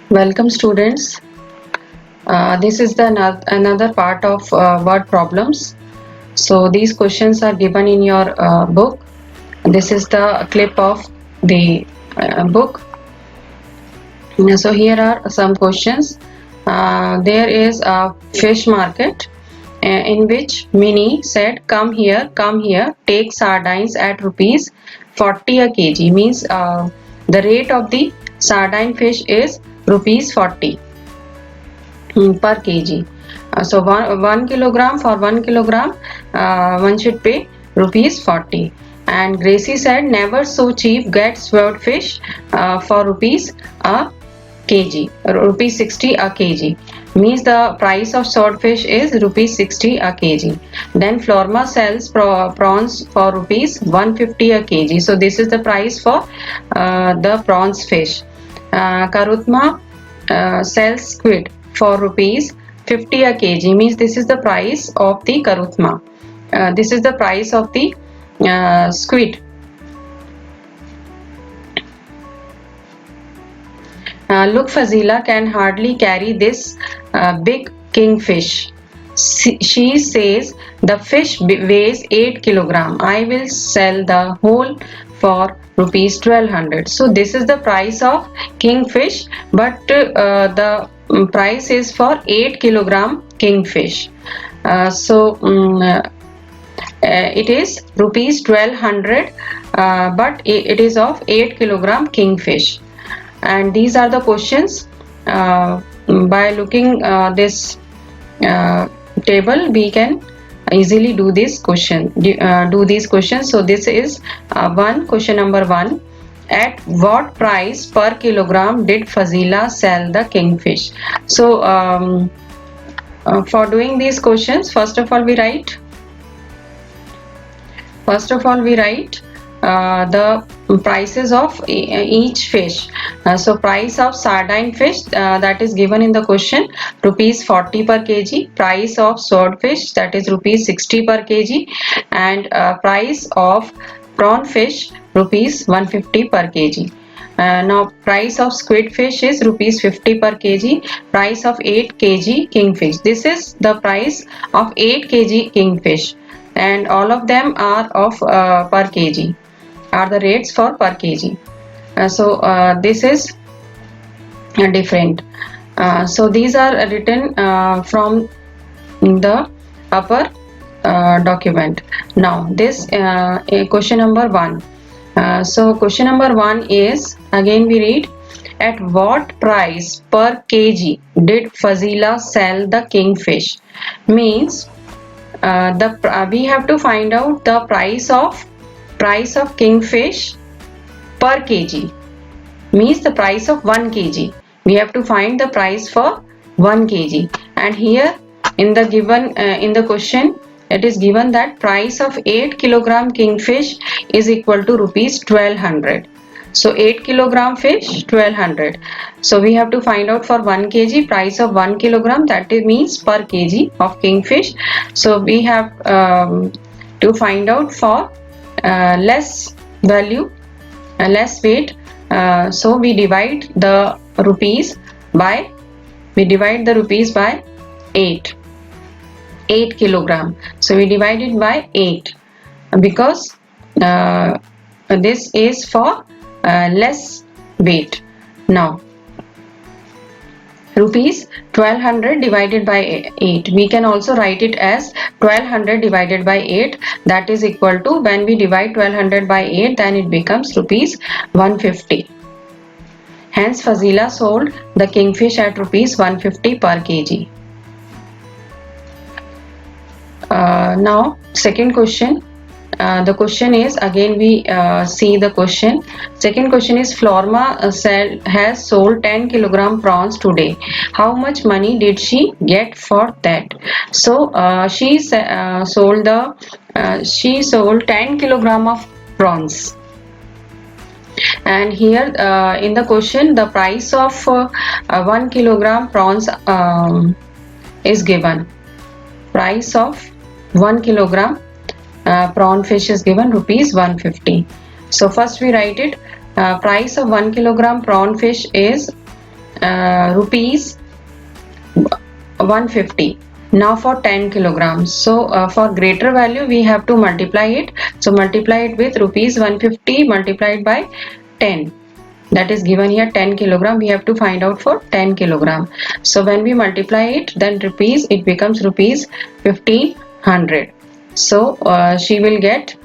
Welcome students. This is the another part of word problems. So these questions are given in your book. This is the clip of the book. So here are some questions. There is a fish market in which Minnie said, come here, take sardines at rupees 40 a kg. Means the rate of the sardine fish is rupees 40 per kg. So 1 kilogram, for 1 kilogram one should pay rupees 40. And Gracie said, never so cheap, get swordfish for rupees a kg, rupees 60 a kg. Means the price of swordfish is rupees 60 a kg. Then Florma sells prawns for rupees 150 a kg. So this is the price for the prawns fish. Karutma sells squid for rupees 50 a kg. Means this is the price of the karutma. This is the price of the squid. Look, Fazila can hardly carry this big kingfish. She says the fish weighs 8 kilogram. I will sell the whole for rupees 1200. So this is the price of kingfish, but the price is for 8 kilogram kingfish. It is rupees 1200, but it is of 8 kilogram kingfish. And these are the questions. By looking this table, we can easily do this question. Do these questions. So this is question number 1. At what price per kilogram did Fazila sell the kingfish? So for doing these questions, first of all we write the prices of each fish. So price of sardine fish, that is given in the question, rupees 40 per kg. Price of swordfish, that is rupees 60 per kg. And price of prawn fish, rupees 150 per kg. Now price of squid fish is rupees 50 per kg. Price of 8 kg kingfish. This is the price of 8 kg kingfish, and all of them are of per kg, are the rates for per kg. This is different. So these are written from the upper document. Now this question number 1. So question number 1 is, again we read, at what price per kg did Fazila sell the kingfish? Means we have to find out the price of kingfish per kg. Means the price of 1 kg. We have to find the price for 1 kg. And here in the given in the question, it is given that price of 8 kilogram kingfish is equal to rupees 1200. So 8 kilogram fish, 1200. So we have to find out for 1 kg price of 1 kilogram, that means per kg of kingfish. So we have to find out for less value, less weight. So we divide the rupees by 8 kilogram. So we divide it by 8 because this is for less weight. Now rupees 1200 divided by 8, we can also write it as 1200 divided by 8, that is equal to, when we divide 1200 by 8, then it becomes rupees 150. Hence Fazila sold the kingfish at rupees 150 per kg. Now second question. The question is, again we see the question. Second question is, Florma has sold 10 kilogram prawns today. How much money did she get for that? So she sold 10 kilogram of prawns. And here in the question, the price of 1 kilogram prawns is given. Price of 1 kilogram prawn fish is given rupees 150. So first we write it. Price of 1 kilogram prawn fish is rupees 150. Now for 10 kilograms. So for greater value we have to multiply it. So multiply it with rupees 150 multiplied by 10. That is given here 10 kilogram. We have to find out for 10 kilogram. So when we multiply it, then rupees, it becomes rupees 1500. So she will get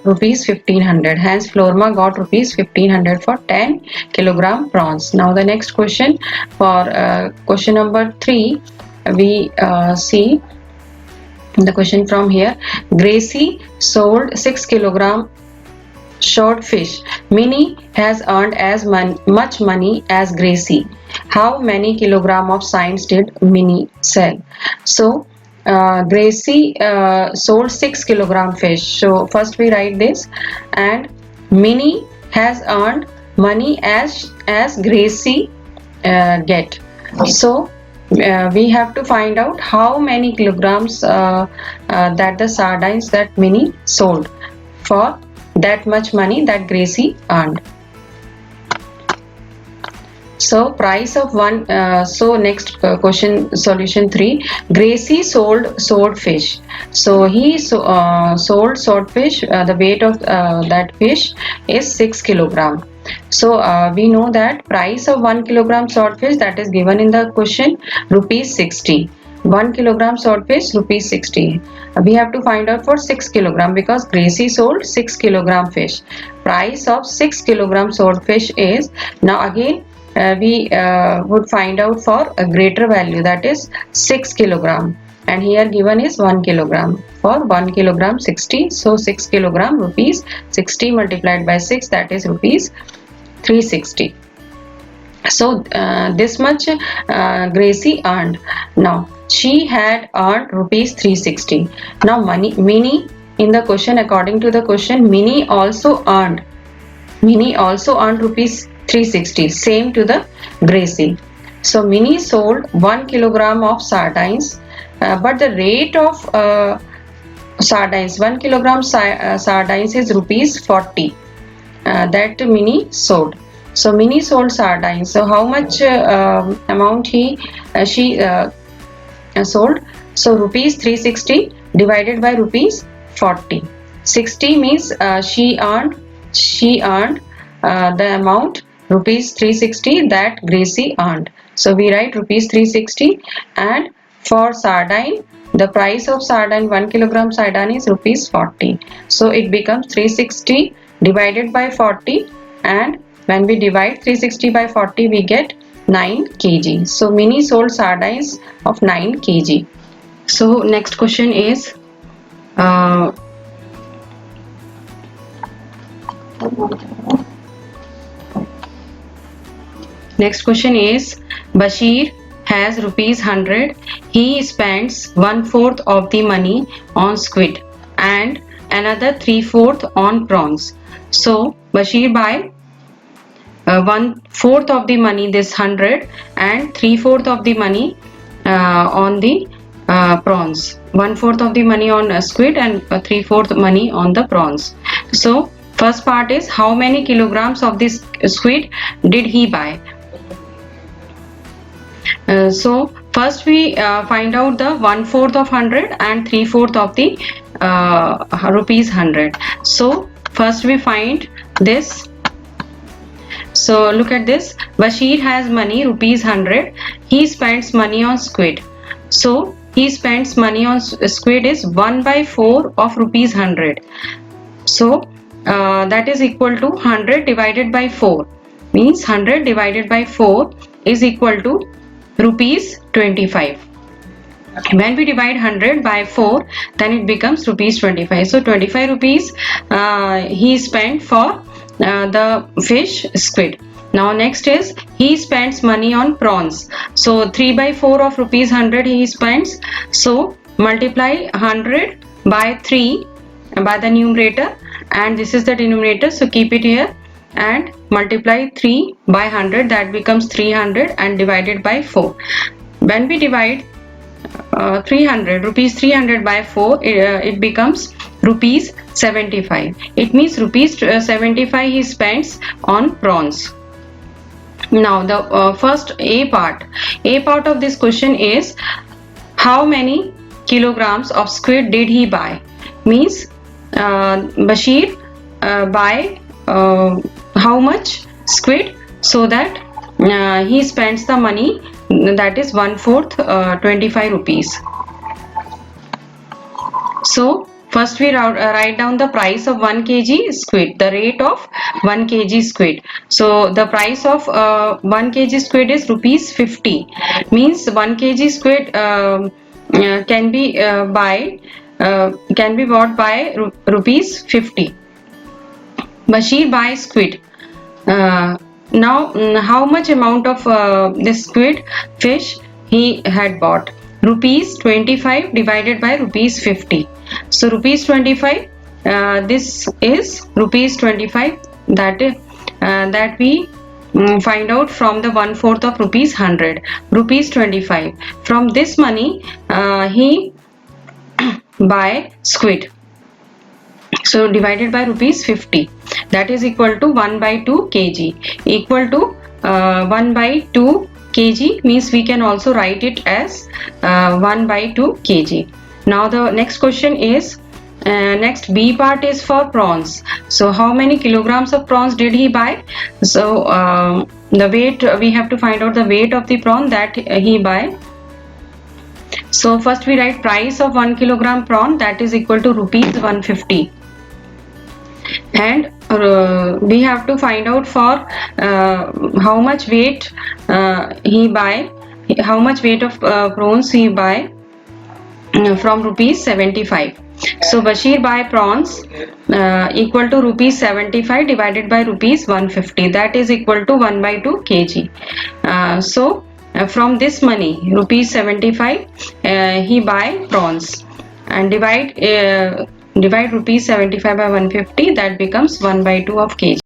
rupees 1500. Hence Florma got rupees 1500 for 10 kilogram prawns. Now the next question, for question number 3, we see the question from here. Gracie sold 6 kilogram short fish. Minnie has earned as much money as Gracie. How many kilogram of science did Minnie sell? So Gracie sold 6 kilogram fish. So first we write this, and Minnie has earned money as Gracie get. So we have to find out how many kilograms that the sardines that Minnie sold for that much money that Gracie earned. So price of one. So next question, solution 3. Gracie sold swordfish. So he sold swordfish. The weight of that fish is 6 kilogram. So we know that price of 1 kilogram swordfish, that is given in the question, rupees 60. 1 kilogram swordfish, rupees 60. We have to find out for 6 kilogram because Gracie sold 6 kilogram fish. Price of 6 kilogram swordfish is, now again we would find out for a greater value, that is 6 kilogram, and here given is 1 kilogram. For 1 kilogram 60, so 6 kilogram rupees 60 multiplied by 6, that is rupees 360. So this much Gracie earned. Now she had earned rupees 360. Now Minnie, in the question, according to the question, Minnie also earned rupees 360, same to the Gracie. So Minnie sold 1 kilogram of sardines, but the rate of sardines, 1 kilogram sardines is rupees 40, that Minnie sold. So Minnie sold sardines. So how much amount she sold? So rupees 360 divided by rupees 40. 60 means she earned the amount rupees 360 that Gracie earned. So we write rupees 360, and for sardine, the price of sardine, 1 kilogram sardine is rupees 40. So it becomes 360 divided by 40, and when we divide 360 by 40, we get 9 kg. So Minnie sold sardines of 9 kg. So next question is Bashir has rupees 100. He spends 1/4 of the money on squid and another 3/4 on prawns. So Bashir buy 1/4 of the money, this 100, and 3/4 of the money on the prawns. 1/4 of the money on squid and 3/4 money on the prawns. So first part is, how many kilograms of this squid did he buy? So first we find out the 1/4 of 100 and 3/4 of the rupees 100. So first we find this. So look at this. Bashir has money rupees 100. He spends money on squid. So he spends money on squid is 1/4 of rupees 100. So that is equal to 100 divided by 4. Means 100 divided by 4 is equal to rupees 25. When we divide 100 by 4, then it becomes rupees 25. So 25 rupees he spent for the fish squid. Now next is, he spends money on prawns. So 3/4 of rupees 100 he spends. So multiply 100 by 3 by the numerator, and this is the denominator, so keep it here, and multiply 3 by 100, that becomes 300, and divided by 4. When we divide 300 by 4, it becomes rupees 75. It means rupees 75 he spends on prawns. Now the first A part of this question is how many kilograms of squid did he buy? Means Bashir buy how much squid, so that he spends the money, that is 1/4 25 rupees. So first we write down the price of 1 kg squid, the rate of 1 kg squid. So the price of 1 kg squid is rupees 50. Means 1 kg squid can be bought by rupees 50. Bashir buys squid. Now how much amount of this squid fish he had bought? Rupees 25 divided by rupees 50. So rupees 25, this is rupees 25, that we find out from the 1/4 of rupees 100, rupees 25. From this money he buy squid. So divided by rupees 50, that is equal to 1/2 kg, equal to 1/2 kg, means we can also write it as 1/2 kg. Now the next question is, next B part is for prawns. So how many kilograms of prawns did he buy? So the weight, we have to find out the weight of the prawn that he buy. So first we write price of 1 kilogram prawn, that is equal to rupees 150. And we have to find out for how much weight he buy, how much weight of prawns he buy from rupees 75. So Bashir buy prawns equal to rupees 75 divided by rupees 150, that is equal to 1/2 kg. So from this money rupees 75 he buy prawns, and divide rupees 75 by 150, that becomes 1/2 of kg.